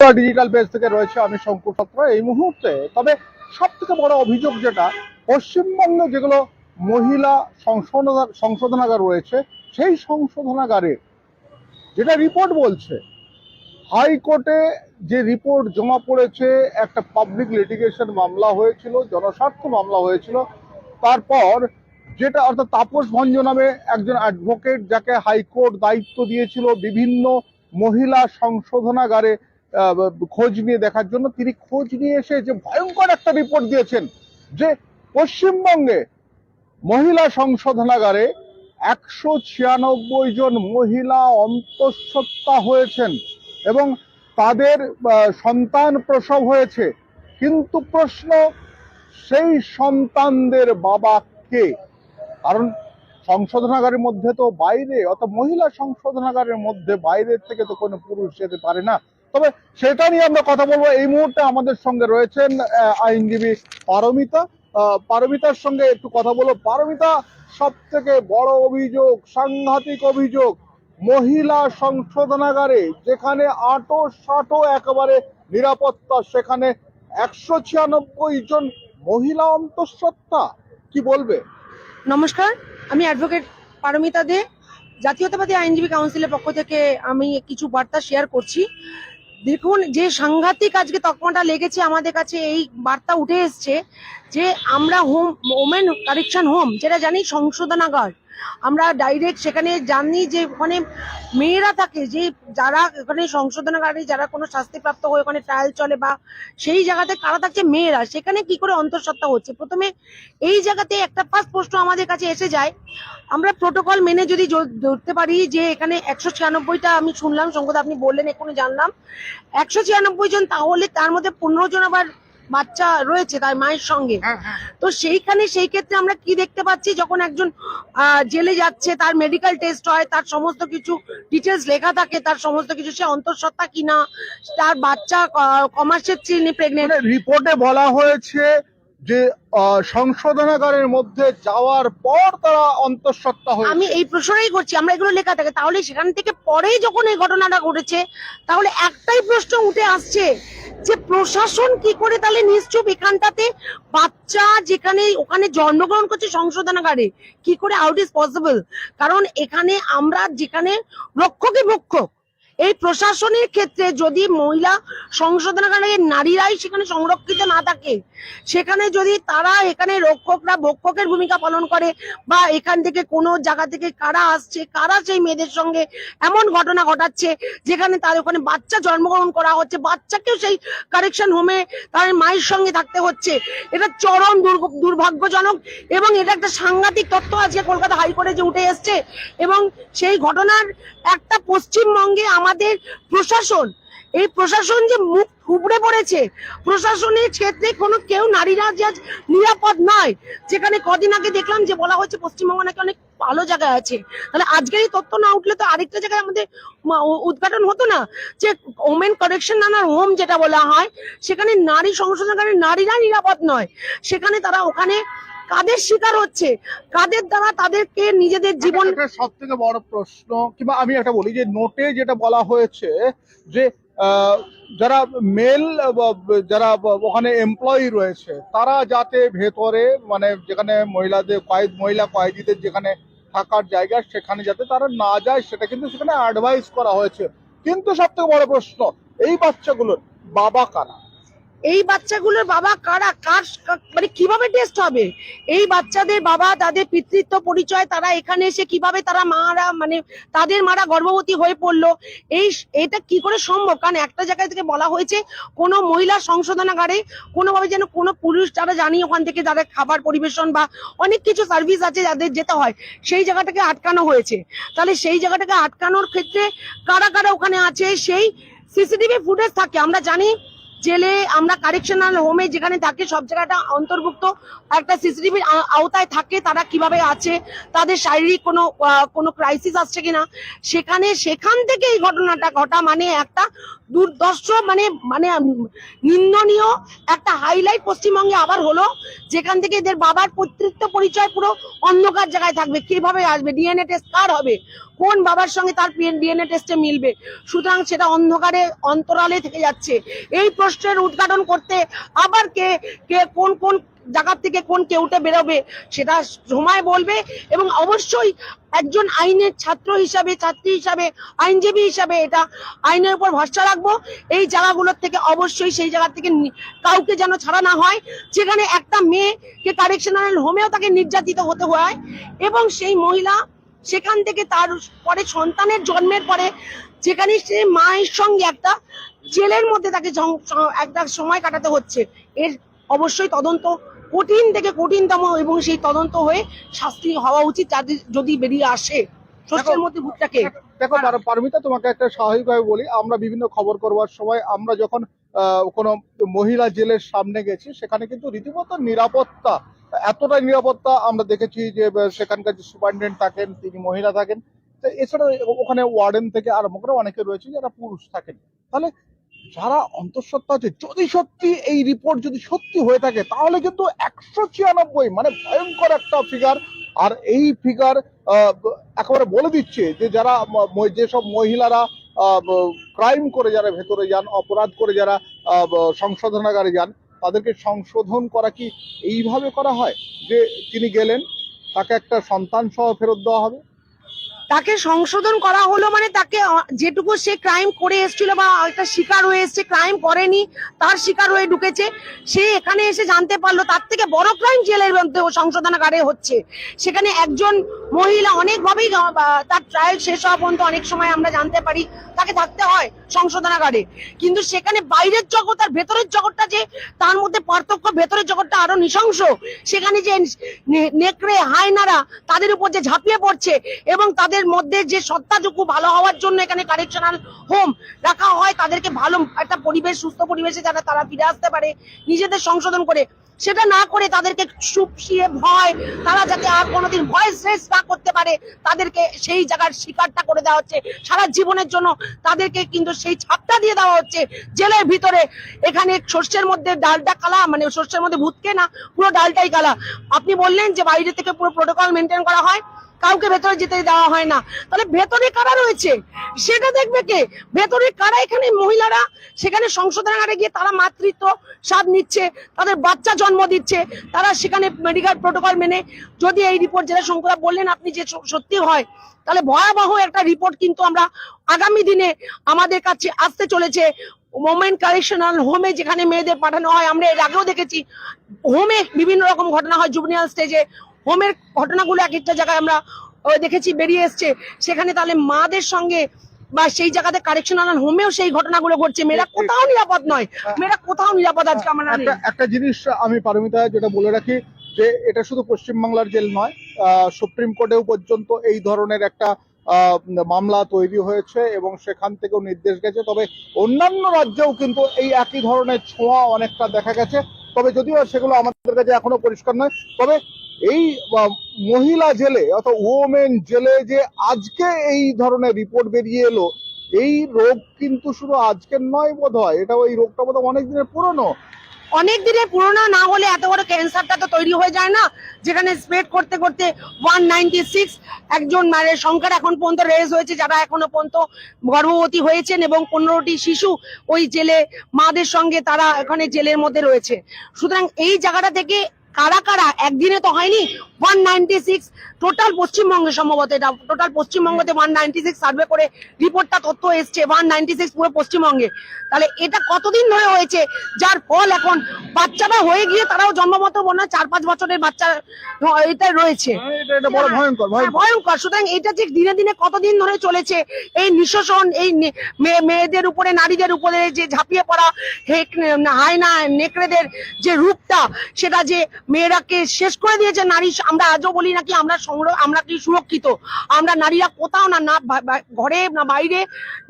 Digital page থেকে রয়েছে আমি শঙ্কু সত্র এই মুহূর্তে। তবে সব থেকে বড় অভিযোগ যেটা পশ্চিমবঙ্গে যেগুলো মহিলা সংশোধনাগার রয়েছে, সেই সংশোধনাগারে যেটা রিপোর্ট বলছে, হাইকোর্টে যে রিপোর্ট জমা পড়েছে, একটা পাবলিক লিটিগেশন মামলা হয়েছিল, জনস্বার্থ মামলা হয়েছিল। তারপর যেটা অর্থাৎ তাপস ভঞ্জ নামে একজন অ্যাডভোকেট, যাকে হাইকোর্ট দায়িত্ব দিয়েছিল বিভিন্ন মহিলা সংশোধনাগারে খোঁজ নিয়ে দেখার জন্য, তিনি খোঁজ নিয়ে এসে যে ভয়ঙ্কর একটা রিপোর্ট দিয়েছেন যে পশ্চিমবঙ্গে মহিলা সংশোধনাগারে 196 জন মহিলা অন্তঃসত্ত্বা হয়েছেন এবং তাদের সন্তান প্রসব হয়েছে। কিন্তু প্রশ্ন, সেই সন্তানদের বাবা কে? কারণ সংশোধনাগারের মধ্যে তো বাইরে, অর্থাৎ মহিলা সংশোধনাগারের মধ্যে বাইরের থেকে তো কোনো পুরুষ যেতে পারে না। তবে সেটা নিয়ে আমরা কথা বলবো। এই মুহূর্তে আমাদের সঙ্গে রয়েছেন আইনজীবী পারমিতা। পারমিতার সঙ্গে একটু কথা বলবো। পারমিতা, সব থেকে বড় অভিযোগ, সাংঘাতিক অভিযোগ, মহিলা সংশোধনাগারে যেখানে আটো সাটো একেবারে নিরাপত্তা, সেখানে 196 জন মহিলা অন্তঃসত্ত্বা। কি বলবে? নমস্কার, আমি অ্যাডভোকেট পারমিতা দে, জাতীয়তাবাদী আইনজীবী কাউন্সিলের পক্ষ থেকে আমি কিছু বার্তা শেয়ার করছি। দেখুন, যে সাংঘাতিক আজকে তকমাটা লেগেছে আমাদের কাছে, এই বার্তা উঠে এসছে যে আমরা ওমেন কারেকশন হোম, যেটা জানি সংশোধনাগার, আমরা ডাইরেক্ট সেখানে জানি যে ওখানে মেয়েরা থাকে, যে যারা ওখানে সংশোধনাগারে যারা কোনো শাস্তিপ্রাপ্ত হয়ে ওখানে ট্রায়াল চলে বা সেই জায়গাতে কারা থাকছে, মেয়েরা, সেখানে কি করে অন্তঃসত্ত্বা হচ্ছে। প্রথমে এই জায়গাতে একটা ফার্স্ট প্রশ্ন আমাদের কাছে এসে যায়, আমরা প্রোটোকল মেনে যদি ধরতে পারি যে এখানে 196টা, আমি শুনলাম সংগত আপনি বললেন, এখনো জানলাম 196 জন, তাহলে তার মধ্যে 15 জন আবার বাচ্চা রয়েছে তার মায়ের সঙ্গে। তো সেইখানে সেই ক্ষেত্রে আমরা কি দেখতে পাচ্ছি, যখন একজন জেলে যাচ্ছে, তার মেডিকেল টেস্ট হয়, তার সমস্ত কিছু ডিটেলস লেখা থাকে, তার সমস্ত কিছু, সে অন্তঃসত্ত্বা কিনা, তার বাচ্চা কমাসের চিনি প্রেগনেন্ট। রিপোর্টে বলা হয়েছে যে সংশোধনাগারের মধ্যে যাওয়ার পর তারা অন্তঃসত্ত্বা হয়েছে। আমি এই প্রশ্নটাই করছি, আমরা এগুলো লেখা থাকে, তাহলে সেখান থেকে পরেই যখন এই ঘটনাটা ঘটেছে, তাহলে একটাই প্রশ্ন উঠে আসছে যে প্রশাসন কি করে তাহলে নিশ্চুপ এখানটাতে বাচ্চা যেখানে ওখানে জন্মগ্রহণ করছে সংশোধনাগারে, কি করে, আউট ইজ পসিবল? কারণ এখানে আমরা যেখানে রক্ষকে ভক্ষক, এই প্রশাসনের ক্ষেত্রে যদি মহিলা সংশোধনাগারে নারীরাই সেখানে সংরক্ষিত না থাকে, সেখানে যদি তারা এখানে রক্ষকরা ভক্ষকের ভূমিকা পালন করে, বা এখান থেকে কোনো জায়গা থেকে কারা আসছে, কারা সেই মেয়েদের সঙ্গে এমন ঘটনা ঘটাচ্ছে যেখানে তার ওখানে বাচ্চা জন্মগ্রহণ করা হচ্ছে, বাচ্চাকেও সেই কারেকশন হোমে তার মায়ের সঙ্গে থাকতে হচ্ছে, এটা চরম দুর্ভাগ্যজনক। এবং এটা একটা সাংঘাতিক তথ্য আজকে কলকাতা হাইকোর্টে যে উঠে এসছে, এবং সেই ঘটনার একটা পশ্চিমবঙ্গে আমাদের প্রশাসন, এই প্রশাসন যে মুখ থুবড়ে পড়েছে, প্রশাসনের ক্ষেত্রে কোনো কেউ, নারীরা যে নিরাপদ নয়। যেখানে কদিন আগে দেখলাম যে বলা হচ্ছে পশ্চিমবঙ্গ নাকি অনেক ভালো জায়গায় আছে, তাহলে আজকের এই তথ্য না উঠলে তো আরেকটা জায়গায় আমাদের উদ্ঘাটন হতো না, যে ওমেন কারেকশন হোম যেটা বলা হয়, সেখানে নারী সংশোধনাগারে নারীরা নিরাপদ নয়, সেখানে তারা ওখানে কাদের শিকার হচ্ছে, কাদের দ্বারা তাদেরকে নিজেদের জীবন। সব থেকে বড় প্রশ্ন, কিংবা আমি একটা বলি যে নোটে যেটা বলা হয়েছে যে যারা মেল, যারা ওখানে এমপ্লয়ি রয়েছে, তারা যাতে ভেতরে, মানে যেখানে মহিলা কয়েদিদের যেখানে থাকার জায়গা, সেখানে যাতে তারা না যায়, সেটা কিন্তু সেখানে অ্যাডভাইস করা হয়েছে। কিন্তু সব থেকে বড় প্রশ্ন, এই বাচ্চাগুলোর বাবা কারা? এই বাচ্চাগুলোর বাবা কারা, মানে কিভাবে টেস্ট হবে? এই বাচ্চাদের বাবা, তাদের পিতৃত্ব পরিচয়, তারা এখানে এসে কিভাবে, তারা মারা, মানে তাদের মারা গর্ভবতী হয়ে পড়লো, এটা কি করে সম্ভব? কারণ একটা জায়গা থেকে বলা হয়েছে কোনো মহিলা সংশোধনাগারে কোনোভাবে যেন কোনো পুরুষ, যারা জানি ওখান থেকে যাদের খাবার পরিবেশন বা অনেক কিছু সার্ভিস আছে যাদের যেতে হয়, সেই জায়গাটাকে আটকানো হয়েছে। তাহলে সেই জায়গাটাকে আটকানোর ক্ষেত্রে কারা কারা ওখানে আছে, সেই সিসিটিভি ফুটেজ থাকে। আমরা জানি জেলে, আমরা কারেকশনাল হোমে যেখানে থাকে, সব জায়গাটা অন্তর্ভুক্ত একটা সিসিটিভির আওতায় থাকে, তারা কিভাবে আছে, তাদের শারীরিক কোনো ক্রাইসিস আসছে কিনা, সেখান থেকে এই ঘটনাটা ঘটা মানে একটা দুর্দর্শ মানে মানে নিন্দনীয় একটা হাইলাইট পশ্চিমবঙ্গে আবার হলো, যেখান থেকে এদের বাবার কর্তৃত্ব পরিচয় পুরো অন্ধকার জায়গায় থাকবে। কিভাবে আসবে, ডিএনএ টেস্ট কার হবে, কোন বাবার সঙ্গে তার ডিএনএ টেস্টে মিলবে, সুতরাং সেটা অন্ধকারে অন্তরালে থেকে যাচ্ছে। এই প্রশ্নের উদ্ঘাটন করতে আবার কে কে কোন কোন জায়গা থেকে কোন কেউটে বেরোবে সেটা সময় বলবে। এবং অবশ্যই একজন আইনের ছাত্র হিসাবে, ছাত্রী হিসাবে, আইনজীবী হিসাবে এটা আইনের উপর ভরসা রাখবো। এই জায়গাগুলোর থেকে অবশ্যই সেই জায়গা থেকে কাউকে যেন ছাড়া না হয়, যেখানে একটা মেয়েকে কারেকশনাল হোমেও তাকে নির্যাতিত হতে হয় এবং সেই মহিলা সেখান থেকে তার পরে সন্তানের জন্মের পরে যেখানে সে মায়ের সঙ্গে একটা জেলের মধ্যে তাকে একটা সময় কাটাতে হচ্ছে। এর অবশ্যই তদন্ত কঠিন থেকে কঠিনতম এবং সেই তদন্ত হয়ে শাস্তি হওয়া উচিত যদি বেরিয়ে আসে শস্যের মধ্যে ভূতটাকে। দেখো পারমিতা, তোমাকে একটা স্বাভাবিকভাবে বলি, আমরা বিভিন্ন খবর করবার সময় আমরা যখন কোনো মহিলা জেলের সামনে গেছি, সেখানে কিন্তু রীতিমতো নিরাপত্তা, এতটাই নিরাপত্তা আমরা দেখেছি যে সেখানকার যে সুপারিনটেন্ডেন্ট থাকেন তিনি মহিলা থাকেন, তো এছাড়া ওখানে ওয়ার্ডেন থেকে আরম্ভ করে অনেকে রয়েছে যারা পুরুষ থাকেন। তাহলে যারা অন্তঃসত্ত্বা আছে, যদি সত্যি এই রিপোর্ট যদি সত্যি হয়ে থাকে তাহলে কিন্তু 196 মানে ভয়ঙ্কর একটা ফিগার। আর এই ফিগার একেবারে বলে দিচ্ছে যে যারা যেসব মহিলারা ক্রাইম করে যারা ভেতরে যান, অপরাধ করে যারা সংশোধনাগারে যান, তাদেরকে সংশোধন করা কি এইভাবে করা হয় যে তিনি গেলেন তাকে একটা সন্তান সহ ফেরত দেওয়া হবে? তাকে সংশোধন করা হলো মানে তাকে যেটুকু সে ক্রাইম করে এসেছিল বা একটা শিকার হয়ে এসেছে, ক্রাইম করেনি তার শিকার হয়ে ঢুকেছে, সে এখানে এসে জানতে পারলো তার থেকে বড় ক্রাইম জেলের মধ্যে সংশোধনাগারে হচ্ছে। সেখানে একজন মহিলা অনেকভাবেই তার ট্রায়াল শেষ হওয়া পর্যন্ত অনেক সময় আমরা জানতে পারি তাকে থাকতে হয় সংশোধনাগারে, কিন্তু সেখানে বাইরের জগৎ আর ভেতরের জগৎটা যে তার মধ্যে পার্থক্য, ভেতরের জগৎটা আরো নৃশংস। সেখানে যে নেকড়ে হায়নারা তাদের উপর যে ঝাঁপিয়ে পড়ছে এবং তাদের মধ্যে যে সত্তাটুকু ভালো হওয়ার জন্য এখানে কারেকশনাল হোম রাখা হয়, তাদেরকে ভালো একটা পরিবেশ, সুস্থ পরিবেশে যারা তারা ফিরে আসতে পারে নিজেদের সংশোধন করে, সেটা না করে তাদেরকে শুকিয়ে ভয়, তারা যাতে আর কোনোদিন ভয় স্ট্রেস না করতে পারে তাদেরকে সেই জায়গার শিকারটা করে দেওয়া হচ্ছে সারা জীবনের জন্য। তাদেরকে কিন্তু সেই ছাপটা দিয়ে দেওয়া হচ্ছে জেলের ভিতরে। এখানে শস্যের মধ্যে ডালটা কালা, মানে শস্যের মধ্যে ভূতকে না, পুরো ডালটাই কালা। আপনি বললেন যে বাইরে থেকে পুরো প্রোটোকল মেনটেন করা হয়, কাউকে ভেতরে যেতে দেওয়া হয় না, তাহলে ভেতরে কারা রয়েছে সেটা দেখবে কে? ভেতরে কারা? এখানে মহিলারা সেখানে সংশোধনাগারে গিয়ে তারা মাতৃত্ব স্বাদ নিচ্ছে, তাদের বাচ্চা জন্ম দিচ্ছে, তারা সেখানে মেডিকেল প্রোটোকল মেনে, যদি এই রিপোর্ট যেটা শঙ্করদা বললেন আপনি যে সত্যি হয়, তাহলে ভয়াবহ একটা রিপোর্ট কিন্তু আমরা আগামী দিনে আমাদের কাছে আসতে চলেছে। ওমেন কারেকশনাল হোমে যেখানে মেয়েদের পাঠানো হয়, আমরা এর আগেও দেখেছি হোমে বিভিন্ন রকম ঘটনা হয়, জুভেনিয়াল স্টেজে হোমের ঘটনাগুলো এক একটা জায়গায় আমরা দেখেছি বেরিয়ে এসছে। সেখানে তাহলে মাদের সঙ্গে বা সেই জায়গাতে কারেকশনাল হোমেও সেই ঘটনাগুলো ঘটছে। মেয়েরা কোথাও নিরাপদ নয়, মেয়েরা কোথাও নিরাপদ আজকে আমরা নেই। একটা জিনিস আমি পারমিতা যেটা বলে রাখি, যে এটা শুধু পশ্চিমবাংলার জেল নয়, সুপ্রিম কোর্টেও পর্যন্ত এই ধরনের একটা মামলা তৈরি হয়েছে এবং সেখান থেকেও নির্দেশ গেছে। তবে অন্যান্য রাজ্যেও কিন্তু এই একই ধরনের ছোঁয়া অনেকটা দেখা গেছে, তবে যদিও সেগুলো আমাদের কাছে এখনো পরিষ্কার নয়। তবে এই মহিলা জেলে অর্থাৎ ওমেন জেলে যে আজকে এই ধরনের রিপোর্ট বেরিয়ে এলো, এই রোগ কিন্তু শুধু আজকের নয় বোধ হয়, এটা ওই রোগটা বোধ হয় অনেক দিনের পুরনো। অনেক দিনের পুরোনো না হলে এত বড় ক্যান্সারটা তো তৈরি হয়ে যায় না, যেখানে স্প্রেড করতে করতে 196 একজন মায়ের সংখ্যার এখন পর্যন্ত রেজ হয়েছে যারা এখনো পর্যন্ত গর্ভবতী হয়েছেন এবং 15টি শিশু ওই জেলে মাদের সঙ্গে তারা এখানে জেলের মধ্যে রয়েছে। সুতরাং এই জায়গাটা থেকে কারা কারা একদিনে তো হয়নি, 196 টোটাল পশ্চিমবঙ্গে, সম্ভবত এটা টোটাল পশ্চিমবঙ্গতে 196 সার্ভে করে রিপোর্টটা তথ্য এসছে 196 পুরো পশ্চিমবঙ্গে। তাহলে এটা কতদিন ধরে হয়েছে, যার ফল এখন বাচ্চাটা হয়ে গিয়ে তারাও জন্মমত মনে হয় 4-5 বছরের বাচ্চা এটা রয়েছে, এটা বড় ভয়ঙ্কর ভয়ঙ্কর। সুতরাং এটা যে দিনে দিনে কতদিন ধরে চলেছে, এই নিঃশোষণ, এই মেয়েদের উপরে, নারীদের উপরে যে ঝাঁপিয়ে পড়া হায়না নেকড়েদের যে রূপটা, সেটা যে মেয়েরাকে শেষ করে দিয়েছে নারী। আমরা আজও বলি নাকি আমরা কি সুরক্ষিত, আমরা নারীরা কোথাও না, না ঘরে না বাইরে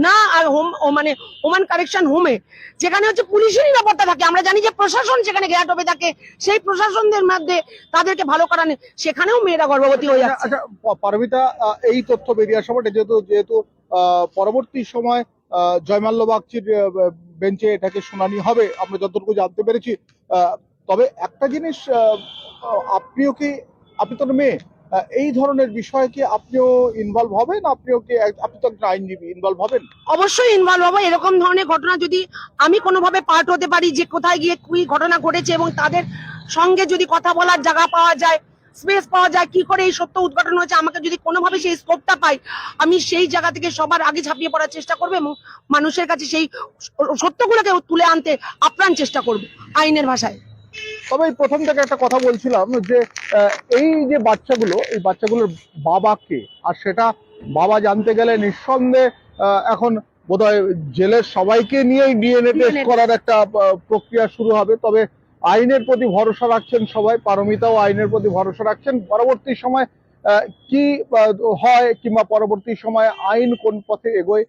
না, আর হোম মানে ওমেন কারেকশন হোমে যেখানে হচ্ছে পুলিশের নিরাপত্তা থাকে, আমরা জানি যে প্রশাসন সেখানে ঘেরাট হবে থাকে, সেই প্রশাসনদের মধ্যে তাদেরকে ভালো করা নেই, সেখানেও মেয়েরা গর্ভবতী হয়ে যাচ্ছে। আচ্ছা পারমিতা, এই তথ্য বেরিয়ে আসা যেহেতু পরবর্তী সময় জয়মাল্য বাগচির বেঞ্চে এটাকে শুনানি হবে আমরা যতটুকু জানতে পেরেছি। তবে একটা জিনিস, আপনিও কি, আপনি তো মেয়ে, এই ধরনের বিষয়ে কি আপনিও ইনভলভ হবেন? আপনিও কি, আপনি তো একটা আইনজীবী, ইনভলভ হবেন? অবশ্যই ইনভলভ হবো। এরকম ধরনের ঘটনা যদি আমি কোনোভাবে পার্ট হতে পারি, যে কোথায় গিয়ে কি ঘটনা ঘটেছে এবং তাদের সঙ্গে যদি কথা বলার জায়গা পাওয়া যায়, স্পেস পাওয়া যায়, কি করে এই সত্য উদ্ঘাটন হয়েছে, আমাকে যদি কোনোভাবে সেই স্কোপটা পাই, আমি সেই জায়গা থেকে সবার আগে ঝাঁপিয়ে পড়ার চেষ্টা করবো এবং মানুষের কাছে সেই সত্যগুলোকে তুলে আনতে আপ্রাণ চেষ্টা করবো আইনের ভাষায়। তবে এই প্রথম থেকে একটা কথা বলছিলাম যে এই যে বাচ্চাগুলো, এই বাচ্চাগুলোর বাবা কে, আর সেটা বাবা জানতে গেলে নিঃসন্দেহে এখন বোধহয় জেলের সবাইকে নিয়েই ডিএনএ টেস্ট করার একটা প্রক্রিয়া শুরু হবে। তবে আইনের প্রতি ভরসা রাখছেন সবাই, পারমিতাও আইনের প্রতি ভরসা রাখছেন। পরবর্তী সময় কি হয়, কিংবা পরবর্তী সময় আইন কোন পথে এগোয়,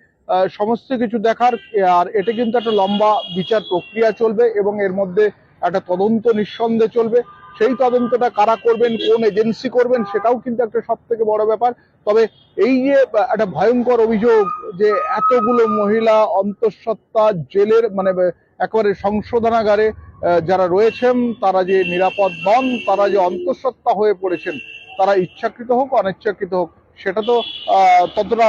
সমস্ত কিছু দেখার। আর এটা কিন্তু একটা লম্বা বিচার প্রক্রিয়া চলবে এবং এর মধ্যে একটা তদন্ত নিঃসন্দেহে চলবে। সেই তদন্তটা কারা করবেন, কোন এজেন্সি করবেন, সেটাও কিন্তু একটা সব থেকে বড় ব্যাপার। তবে এই যে একটা ভয়ঙ্কর অভিযোগ যে এতগুলো মহিলা অন্তঃসত্ত্বা জেলের মানে একেবারে সংশোধনাগারে যারা রয়েছেন তারা যে নিরাপদ নন, তারা যে অন্তঃসত্ত্বা হয়ে পড়েছেন, তারা ইচ্ছাকৃত হোক অনিচ্ছাকৃত হোক, সেটা তো ততটা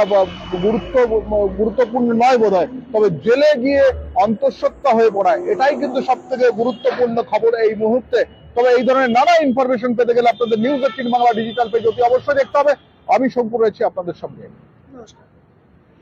গুরুত্বপূর্ণ নয় বোধহয়। তবে জেলে গিয়ে অন্তঃসত্ত্বা হয়ে পড়ায়, এটাই কিন্তু সব থেকে গুরুত্বপূর্ণ খবর এই মুহূর্তে। তবে এই ধরনের নানা ইনফরমেশন পেতে গেলে আপনাদের নিউজ 18 বাংলা ডিজিটাল পেজ অতি অবশ্যই দেখতে হবে। আমি শঙ্কর রয়েছি আপনাদের সঙ্গে। নমস্কার।